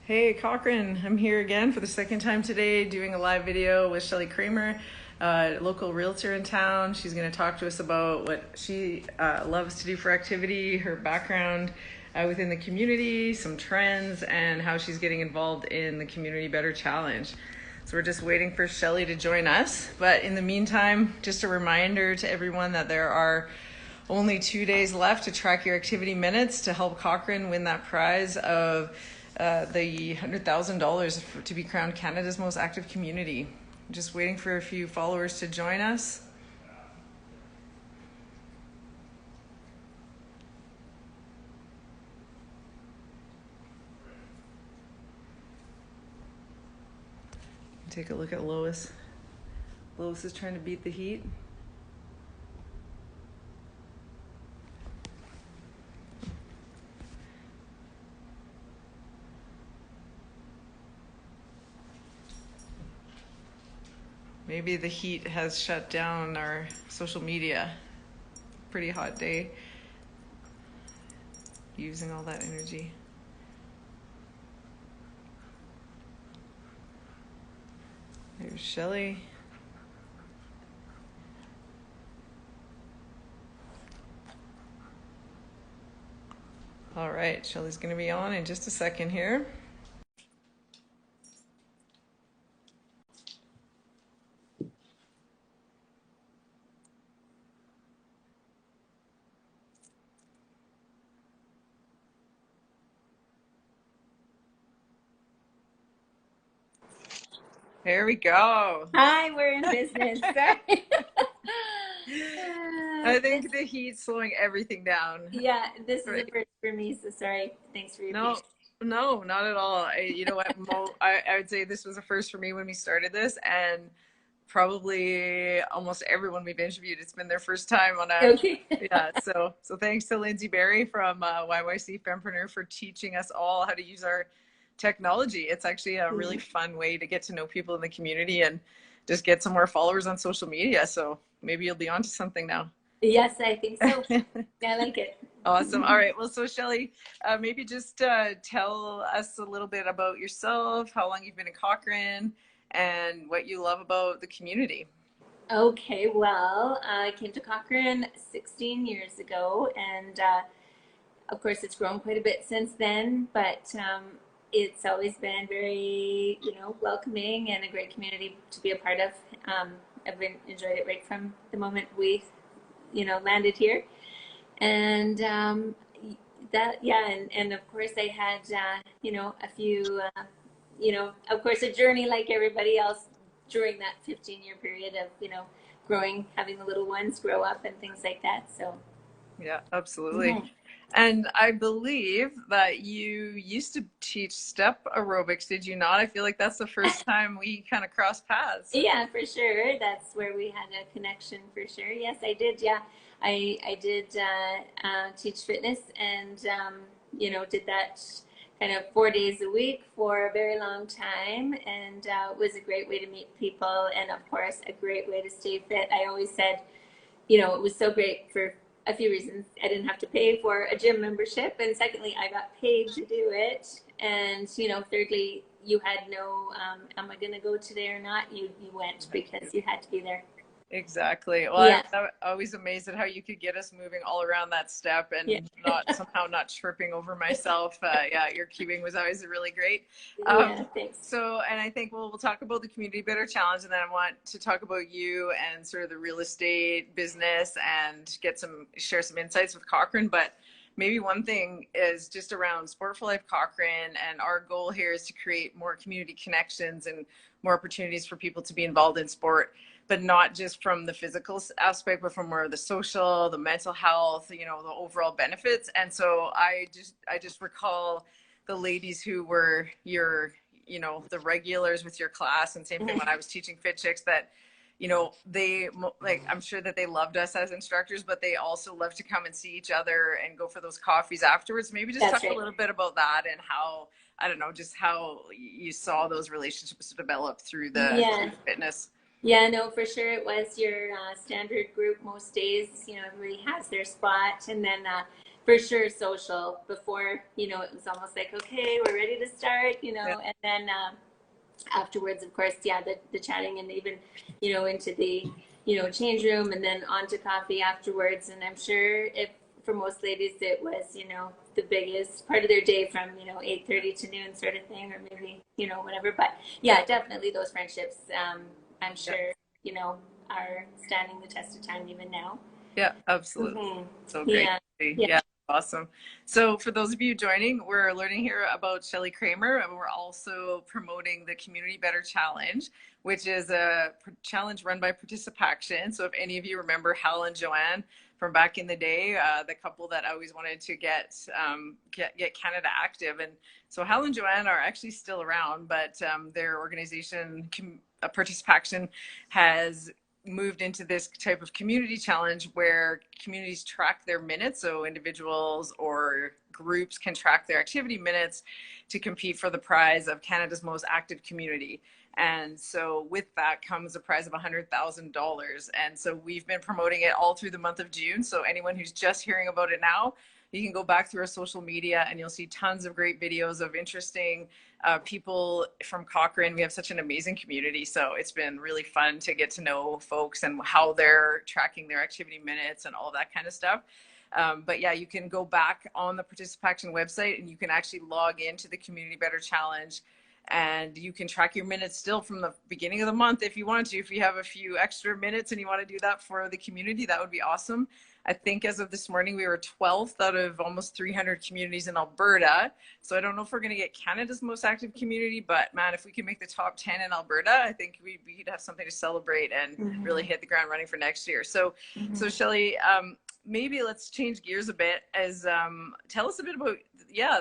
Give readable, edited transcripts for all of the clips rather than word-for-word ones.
Hey Cochrane, I'm here again for the second time today doing a live video with Shelly Kramer, local realtor in town. She's going to talk to us about what she loves to do for activity, her background within the community, some trends, and how she's getting involved in the Community Better Challenge. So we're just waiting for Shelly to join us. But in the meantime, just a reminder to everyone that there are only 2 days left to track your activity minutes to help Cochrane win that prize of the $100,000 to be crowned Canada's most active community. Just waiting for a few followers to join us. Take a look at Lois. Lois is trying to beat the heat. Maybe the heat has shut down our social media. Pretty hot day. Using all that energy. There's Shelly. All right, Shelly's going to be on in just a second here. There we go. Hi, we're in business. Sorry. I think the heat's slowing everything down. Yeah, this is a first for me, so sorry. Thanks for your patience. No, not at all. You know what, I would say this was a first for me when we started this, and probably almost everyone we've interviewed, it's been their first time on a, Okay. yeah. So thanks to Lindsay Berry from YYC Fempreneur for teaching us all how to use our technology. It's actually a really fun way to get to know people in the community and just get some more followers on social media. So maybe you'll be onto something now. Yes, I think so. I like it. Awesome. All right. Well, so Shelly, maybe just tell us a little bit about yourself, how long you've been in Cochrane, and what you love about the community. Okay, well, I came to Cochrane 16 years ago, and of course, it's grown quite a bit since then, but it's always been very, welcoming and a great community to be a part of. I've enjoyed it right from the moment we, landed here. And and of course I had, a few, of course, a journey like everybody else during that 15-year period of, growing, having the little ones grow up and things like that. So. Yeah, absolutely. And I believe that you used to teach step aerobics, did you not? I feel like that's the first time we kind of crossed paths. Yeah, for sure. That's where we had a connection for sure. Yes, I did. Yeah, I did teach fitness and, did that kind of 4 days a week for a very long time. And it was a great way to meet people and, of course, a great way to stay fit. I always said, it was so great for a few reasons. I didn't have to pay for a gym membership, and secondly, I got paid to do it. And thirdly, you had no, am I going to go today or not? You went because you had to be there. Exactly. Well, Yeah. I'm always amazed at how you could get us moving all around that step and not tripping over myself. Yeah, your cueing was always really great. Yeah, thanks. So, and I think we'll talk about the Community Better Challenge, and then I want to talk about you and sort of the real estate business and share some insights with Cochrane. But maybe one thing is just around Sport for Life Cochrane, and our goal here is to create more community connections and more opportunities for people to be involved in sport, but not just from the physical aspect, but from more of the social, the mental health, the overall benefits. And so I just recall the ladies who were your, the regulars with your class, and same thing when I was teaching Fit Chicks, that, they, like, I'm sure that they loved us as instructors, but they also love to come and see each other and go for those coffees afterwards. Maybe just talk a little bit about that and how, I don't know, just how you saw those relationships develop through the fitness. Yeah, no, for sure. It was your standard group most days. Everybody has their spot. And then for sure social. Before, it was almost like, okay, we're ready to start, Yeah. and then afterwards, of course, yeah, the chatting, and even, into the, change room, and then on to coffee afterwards. And I'm sure if for most ladies it was, the biggest part of their day from, 8:30 to noon sort of thing, or maybe, whatever. But yeah, definitely those friendships, I'm Yeah. sure, are standing the test of time even now. Yeah, absolutely. Hmm. So great Yeah. to see. Yeah. Yeah, awesome. So for those of you joining, we're learning here about Shelly Kramer, and we're also promoting the Community Better Challenge, which is a challenge run by Participation. So if any of you remember Hal and Joanne from back in the day, the couple that always wanted to get Canada active, and so Hal and Joanne are actually still around, but their organization Participation has moved into this type of community challenge where communities track their minutes. So individuals or groups can track their activity minutes to compete for the prize of Canada's most active community. And so with that comes a prize of $100,000. And so we've been promoting it all through the month of June. So anyone who's just hearing about it now, you can go back through our social media and you'll see tons of great videos of interesting people from Cochrane. We have such an amazing community. So it's been really fun to get to know folks and how they're tracking their activity minutes and all that kind of stuff. But yeah, you can go back on the Participation website and you can actually log into the Community Better Challenge, and you can track your minutes still from the beginning of the month if you want to. If you have a few extra minutes and you want to do that for the community, that would be awesome. I think as of this morning, we were 12th out of almost 300 communities in Alberta. So I don't know if we're going to get Canada's most active community, but man, if we can make the top 10 in Alberta, I think we'd have something to celebrate and really hit the ground running for next year. So Shelly, maybe let's change gears a bit. Tell us a bit about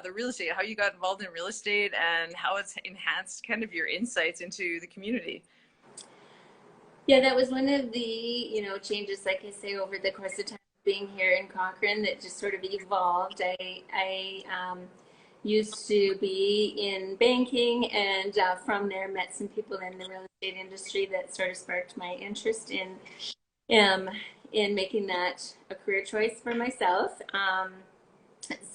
the real estate, how you got involved in real estate and how it's enhanced kind of your insights into the community. Yeah, that was one of the, changes, like I say, over the course of time being here in Cochrane, that just sort of evolved. I used to be in banking, and from there met some people in the real estate industry that sort of sparked my interest in making that a career choice for myself.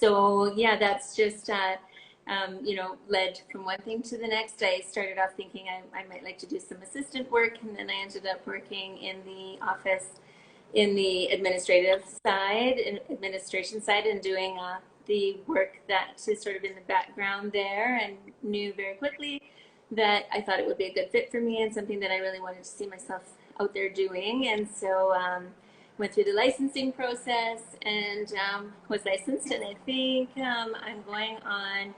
So yeah, that's just led from one thing to the next. I started off thinking I might like to do some assistant work, and then I ended up working in the office in the administration side, and doing the work that is sort of in the background there, and knew very quickly that I thought it would be a good fit for me and something that I really wanted to see myself out there doing. And so went through the licensing process and was licensed, and I think I'm going on,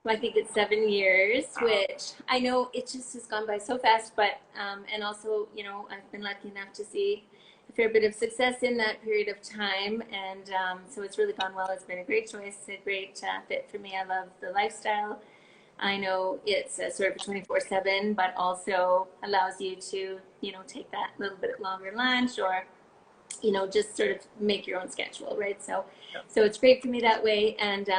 I think it's 7 years, which I know it just has gone by so fast, but and also, I've been lucky enough to see a fair bit of success in that period of time, and so it's really gone well. It's been a great choice, a great fit for me. I love the lifestyle. I know it's sort of a 24/7, but also allows you to, take that little bit longer lunch, or just sort of make your own schedule, right? So it's great for me that way. And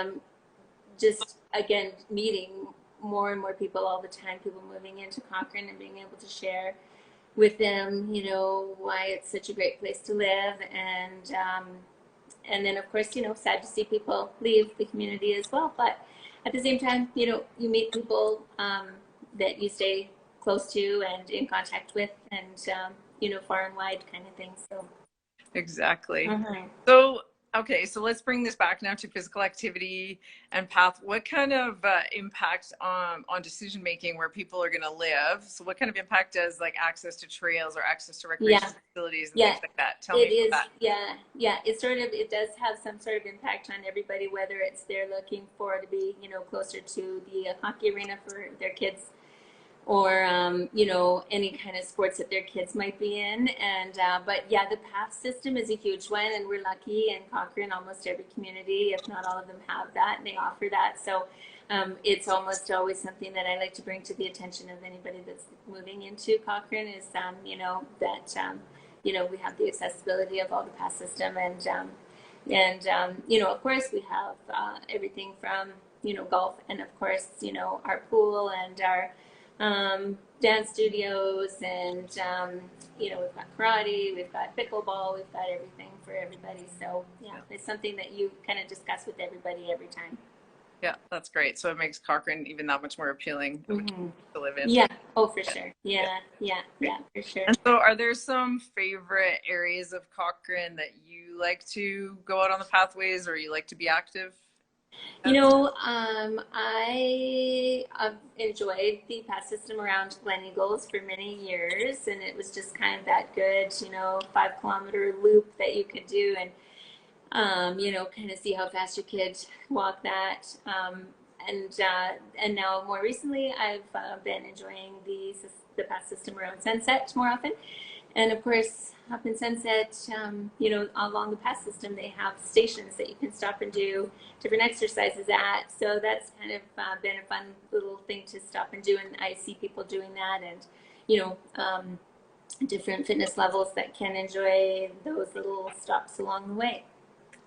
just, again, meeting more and more people all the time, people moving into Cochrane, and being able to share with them, why it's such a great place to live. And then, of course, sad to see people leave the community as well. But at the same time, you meet people that you stay close to and in contact with, and, far and wide kind of thing. So Exactly. So, okay, so let's bring this back now to physical activity and path. What kind of impact on decision making where people are going to live? So, what kind of impact does like access to trails or access to recreation facilities and things like that? Tell me about that. Yeah. It does have some sort of impact on everybody, whether it's they're looking for to be, closer to the hockey arena for their kids, or any kind of sports that their kids might be in. And but yeah, the path system is a huge one, and we're lucky in Cochrane. Almost every community, if not all of them, have that, and they offer that. So it's almost always something that I like to bring to the attention of anybody that's moving into Cochrane, is that we have the accessibility of all the path system, and of course we have everything from golf, and of course our pool and our dance studios, and we've got karate, we've got pickleball, we've got everything for everybody. So yeah, it's something that you kind of discuss with everybody every time. Yeah, that's great. So it makes Cochrane even that much more appealing of a community Hmm. to live in. Yeah. Oh, for Yeah, sure. yeah, Yeah. Yeah. great. Yeah. For sure. And so, are there some favorite areas of Cochrane that you like to go out on the pathways, or you like to be active You at? know, I have enjoyed the pass system around Glen Eagles for many years, and it was just kind of that good, 5 kilometer loop that you could do, and kind of see how fast you could walk that. And now more recently, I've been enjoying the pass system around Sunset more often. And of course, up in Sunset, along the pass system, they have stations that you can stop and do different exercises at. So that's kind of been a fun little thing to stop and do. And I see people doing that, and you know, um, different fitness levels that can enjoy those little stops along the way.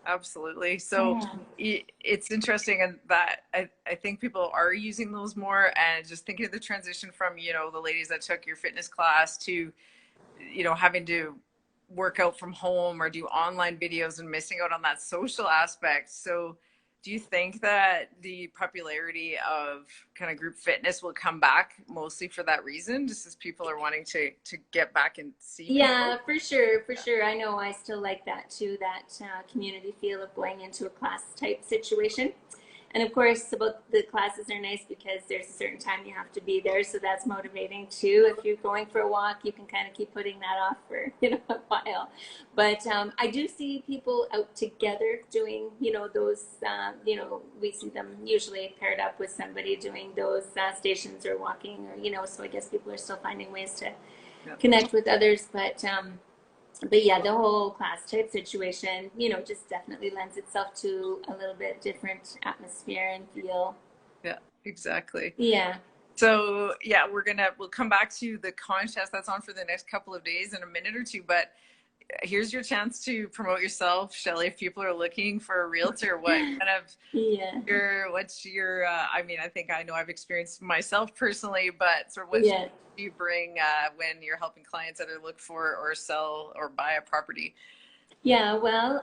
Absolutely. So Yeah. it's interesting, and that I think people are using those more. And just thinking of the transition from, the ladies that took your fitness class to, having to work out from home or do online videos and missing out on that social aspect. So do you think that the popularity of kind of group fitness will come back mostly for that reason, just as people are wanting to get back and see people? Yeah, for sure, for sure. I know I still like that too, that community feel of going into a class type situation. And of course, about the classes are nice because there's a certain time you have to be there, so that's motivating too. If you're going for a walk, you can kind of keep putting that off for a while. But I do see people out together doing those. We see them usually paired up with somebody doing those stations or walking, or So I guess people are still finding ways to Yeah. connect with others, but yeah, the whole class type situation, just definitely lends itself to a little bit different atmosphere and feel. Yeah, exactly. Yeah. So yeah, we'll come back to the contest that's on for the next couple of days in a minute or two, but here's your chance to promote yourself, Shelly. If people are looking for a realtor, what kind of Yeah. what's your I mean, I think I know I've experienced myself personally, but sort of what Yeah. do you bring when you're helping clients either look for or sell or buy a property? Yeah. Well,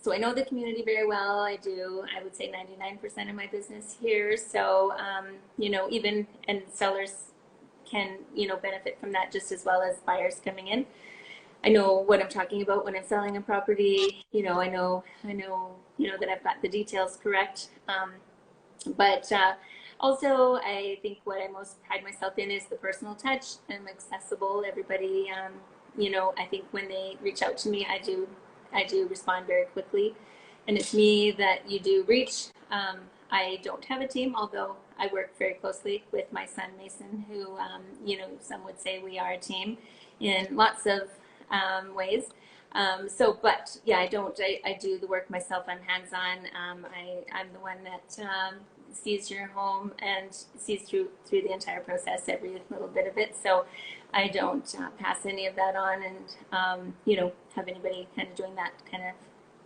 so I know the community very well. I would say 99% of my business here. So, even and sellers can, benefit from that just as well as buyers coming in. I know what I'm talking about when I'm selling a property. That I've got the details correct. But also, I think what I most pride myself in is the personal touch. I'm accessible. Everybody, I think when they reach out to me, I do respond very quickly, and it's me that you do reach. I don't have a team, although I work very closely with my son Mason, who, some would say we are a team in lots of ways. But yeah, I don't. I do the work myself. I'm hands-on. I'm the one that sees your home and sees through the entire process, every little bit of it. So I don't pass any of that on, and have anybody kind of doing that kind of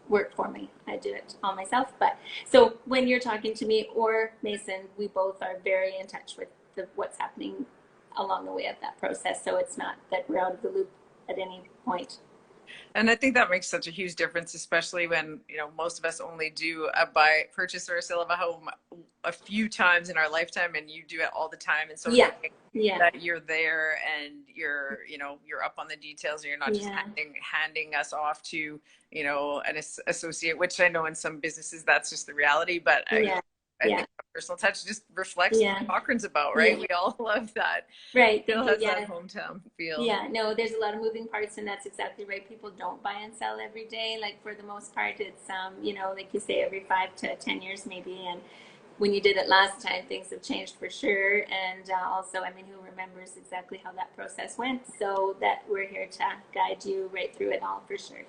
work for me. I do it all myself. But so when you're talking to me or Mason, we both are very in touch with what's happening along the way of that process. So it's not that we're out of the loop at any point. And I think that makes such a huge difference, especially when, most of us only do a buy, purchase or a sale of a home a few times in our lifetime, and you do it all the time. And so Yeah, knowing yeah, that you're there and you're up on the details, and you're not just yeah, handing us off to, an associate, which I know in some businesses that's just the reality. But yeah, I yeah, think personal touch just reflects yeah, what Cochrane's about, right? yeah. We all love that. Right. Still Thank you. has that Yeah. hometown feel. Yeah. No, there's a lot of moving parts, and that's exactly right. People don't buy and sell every day. Like for the most part, it's like you say, every 5 to 10 years maybe. And when you did it last time, things have changed for sure. And also, I mean, who remembers exactly how that process went? So that we're here to guide you right through it all for sure.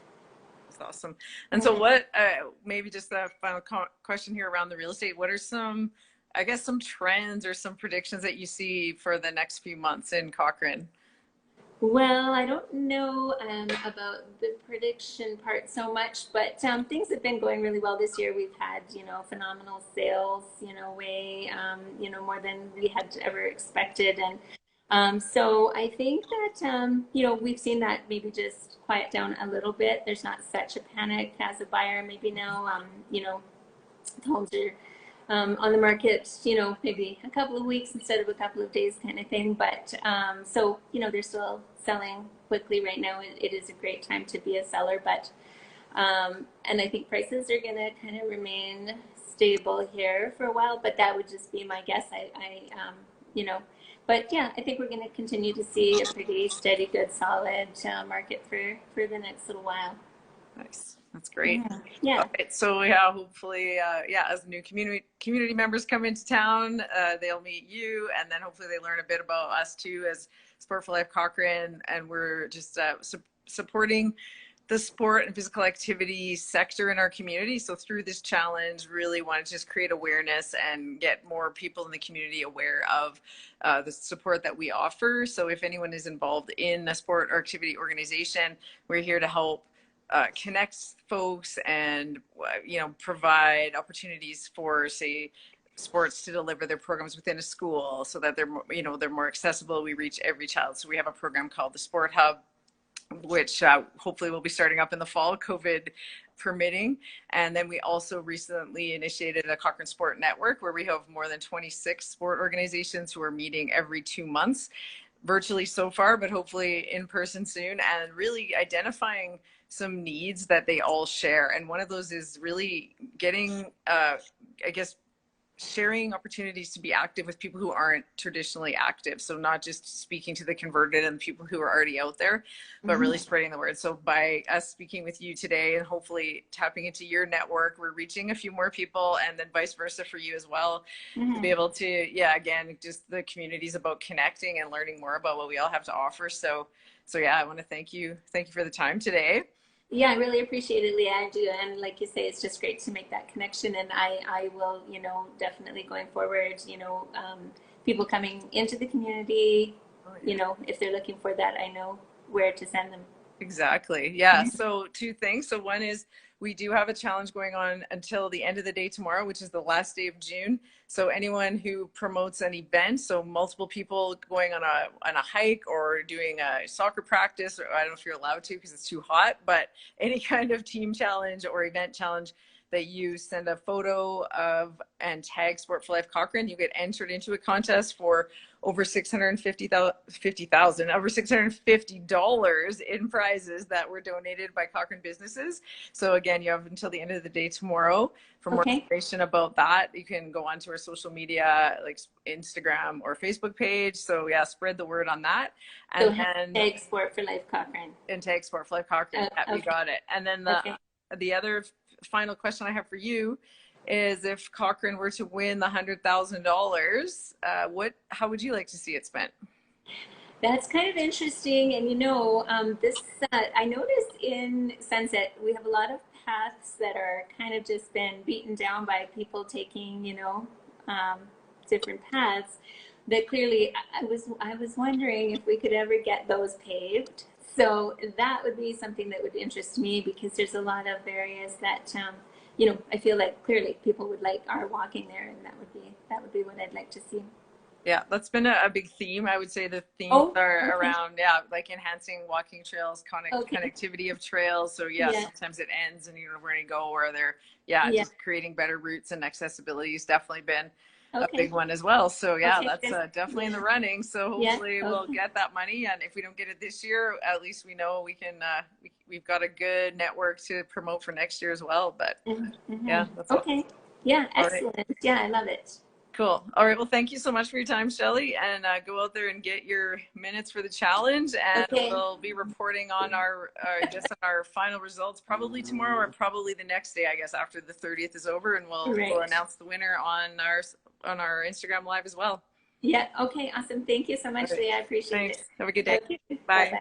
That's awesome. And so what, maybe just a final question here around the real estate. What are I guess, some trends or some predictions that you see for the next few months in Cochrane? Well, I don't know about the prediction part so much, but things have been going really well this year. We've had, phenomenal sales, way, more than we had ever expected. And So I think that, we've seen that maybe just quiet down a little bit. There's not such a panic as a buyer maybe now. The homes are on the market, maybe a couple of weeks instead of a couple of days kind of thing. But they're still selling quickly right now. It is a great time to be a seller, but and I think prices are going to kind of remain stable here for a while, but that would just be my guess. But yeah, I think we're going to continue to see a pretty steady, good, solid market for the next little while. Nice. That's great. Yeah. All right. So yeah, hopefully, as new community members come into town, they'll meet you, and then hopefully they learn a bit about us too as Sport for Life Cochrane, and we're just supporting the sport and physical activity sector in our community. So through this challenge, really want to just create awareness and get more people in the community aware of the support that we offer. So if anyone is involved in a sport or activity organization, we're here to help connect folks and provide opportunities for, say, sports to deliver their programs within a school so that they're more accessible. We reach every child. So we have a program called the Sport Hub, which hopefully will be starting up in the fall, COVID permitting. And then we also recently initiated a Cochrane Sport Network, where we have more than 26 sport organizations who are meeting every 2 months, virtually so far, but hopefully in person soon, and really identifying some needs that they all share. And one of those is really getting, sharing opportunities to be active with people who aren't traditionally active. So not just speaking to the converted and people who are already out there, but really spreading the word. So by us speaking with you today and hopefully tapping into your network, we're reaching a few more people, and then vice versa for you as well, to be able to, again, just the community's about connecting and learning more about what we all have to offer. So yeah, I want to thank you for the time today. Yeah, I really appreciate it, Leah. I do. And like you say, it's just great to make that connection. And I will, definitely going forward, people coming into the community, if they're looking for that, I know where to send them. Exactly. Yeah. So 2 things. So one is we do have a challenge going on until the end of the day tomorrow, which is the last day of June. So anyone who promotes an event, so multiple people going on a hike or doing a soccer practice, or I don't know if you're allowed to because it's too hot, but any kind of team challenge or event challenge that you send a photo of and tag Sport for Life Cochrane, you get entered into a contest for over $650 in prizes that were donated by Cochrane businesses. So again, you have until the end of the day tomorrow. For more information about that, you can go onto our social media, like Instagram or Facebook page. So yeah, spread the word on that. And then tag Sport for Life Cochrane. And tag Sport for Life Cochrane. We got it. And then the other final question I have for you is, if Cochrane were to win the $100,000, how would you like to see it spent? That's kind of interesting. And this I noticed in Sunset, we have a lot of paths that are kind of just been beaten down by people taking, different paths. That clearly, I was wondering if we could ever get those paved. So that would be something that would interest me, because there's a lot of areas that I feel like clearly people would like our walking there, and that would be what I'd like to see. Yeah, that's been a big theme. I would say the themes are around, like enhancing walking trails, connectivity of trails. So sometimes it ends and you don't know where to go, or just creating better routes, and accessibility has definitely been a big one as well. So that's definitely in the running. So hopefully we'll get that money, and if we don't get it this year, at least we know we can. We've got a good network to promote for next year as well. But that's okay. Yeah, excellent. Right. Yeah, I love it. Cool. All right. Well, thank you so much for your time, Shelly, and go out there and get your minutes for the challenge, and we'll be reporting on our final results probably tomorrow, or probably the next day, I guess, after the 30th is over, and we'll announce the winner on our Instagram Live as well. Yeah. Okay. Awesome. Thank you so much, Leah. I appreciate it. Have a good day. Okay. Bye. Bye-bye.